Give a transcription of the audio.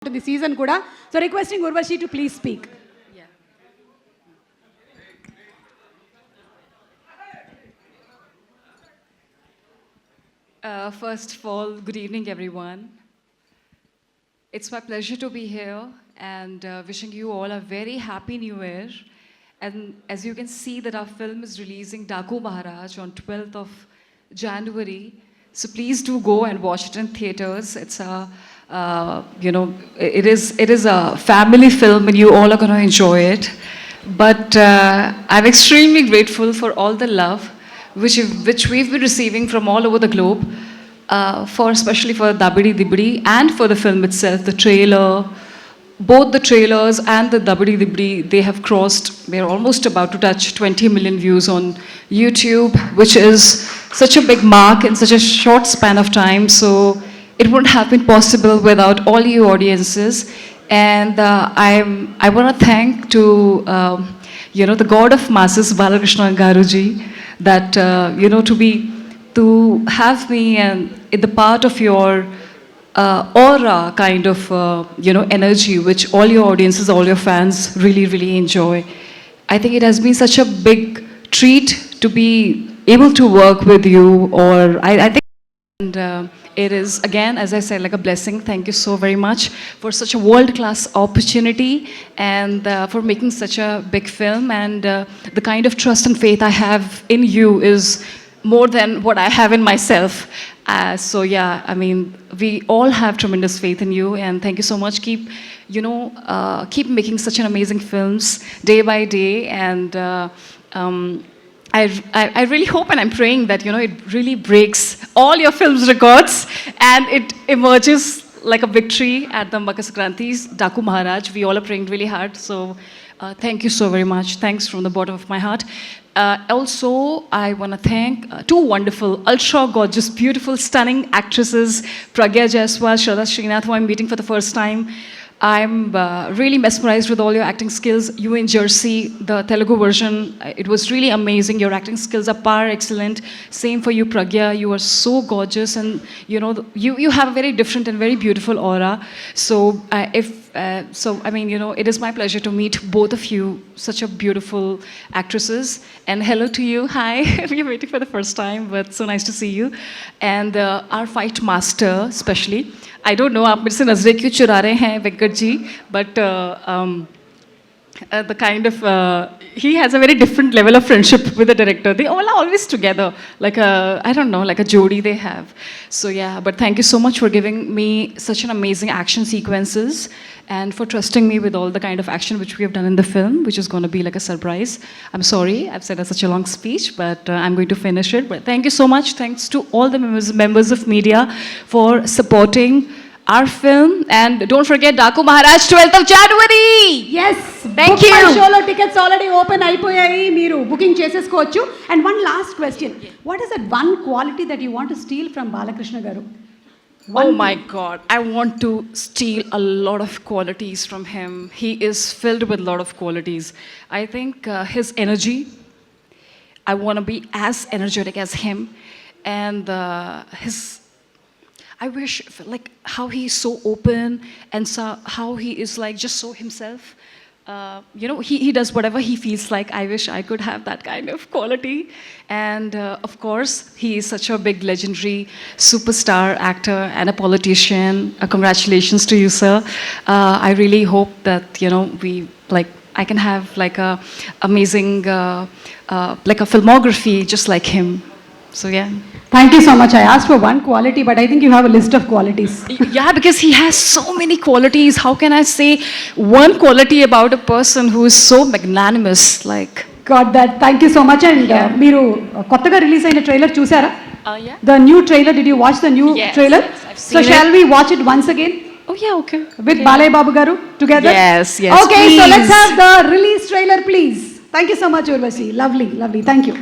the season kuda. So requesting Urvashi to please speak. First of all, good evening, everyone. It's my pleasure to be here and wishing you all a very happy new year. And as you can see that our film is releasing Daku Maharaj on 12th of January. So please do go and watch it in theaters. It's a, it is a family film and you all are going to enjoy it. But I'm extremely grateful for all the love which we've been receiving from all over the globe, especially for Dabidi Dibidi and for the film itself, the trailer. Both the trailers and the Dabidi Dibidi, they have crossed, they're almost about to touch 20 million views on YouTube, which is such a big mark in such a short span of time. So it wouldn't have been possible without all you audiences. And I want to thank to, the God of masses, Balakrishna Garuji, that, to have me and in the part of your aura kind of, energy, which all your audiences, all your fans really, really enjoy. I think it has been such a big treat to be able to work with you, or I think, and it is, again, as I said, like a blessing. Thank you so very much for such a world-class opportunity and for making such a big film. And the kind of trust and faith I have in you is more than what I have in myself. So yeah, I mean, we all have tremendous faith in you, and thank you so much. Keep making such an amazing films day by day, and I really hope and I'm praying that it really breaks all your films records and it emerges like a victory at the Makar Sankranti's Daku Maharaj. We all are praying really hard. So thank you so very much. Thanks from the bottom of my heart. Also, I want to thank two wonderful, ultra gorgeous, beautiful, stunning actresses, Pragya Jaiswal, Shraddha Srinath, who I'm meeting for the first time. I'm really mesmerized with all your acting skills. You in Jersey, the Telugu version, it was really amazing. Your acting skills are par excellent. Same for you, Pragya. You are so gorgeous, and you have a very different and very beautiful aura. So it is my pleasure to meet both of you, such a beautiful actresses. And hello to you. Hi. We're waiting for the first time, but so nice to see you. And our fight master, especially. I don't know, आप मेरे से नजरें क्यों चुरा रहे हैं Venkat ji, but the kind of he has a very different level of friendship with the director. They all are always together, like a jodi they have. So yeah, but thank you so much for giving me such an amazing action sequences and for trusting me with all the kind of action which we have done in the film, which is going to be like a surprise. I'm sorry, I've said such a long speech, but I'm going to finish it. But thank you so much. Thanks to all the members of media for supporting our film. And don't forget Daku Maharaj, 12th of January. Yes. Thank you. My show tickets already open అయిపోయాయి, మీరు booking చేసేసుకోవచ్చు. And one last question. What is that one quality that you want to steal from Balakrishna garu? Oh my God, I want to steal a lot of qualities from him. He is filled with a lot of qualities. I think his energy, I want to be as energetic as him. And I wish, like, how he's so open and so, how he is like just so himself. He does whatever he feels like. I wish I could have that kind of quality. And of course, he is such a big legendary superstar actor and a politician. Congratulations to you, sir. I really hope that, I can have like a amazing, like a filmography just like him. So yeah. Thank you so much. I asked for one quality, but I think you have a list of qualities. Yeah, because he has so many qualities. How can I say one quality about a person who is so magnanimous? Like, got that. Thank you so much. And మీరు కొత్తగా release అయిన trailer చూసారా? Yeah. The new trailer. Did you watch the new trailer? Yes, I've seen so shall we watch it once again? Oh yeah, okay. With Balai Babu garu together? Yes. Okay, please. so let's have the release trailer, please. Thank you so much, Urvashi. Lovely, lovely. Thank you.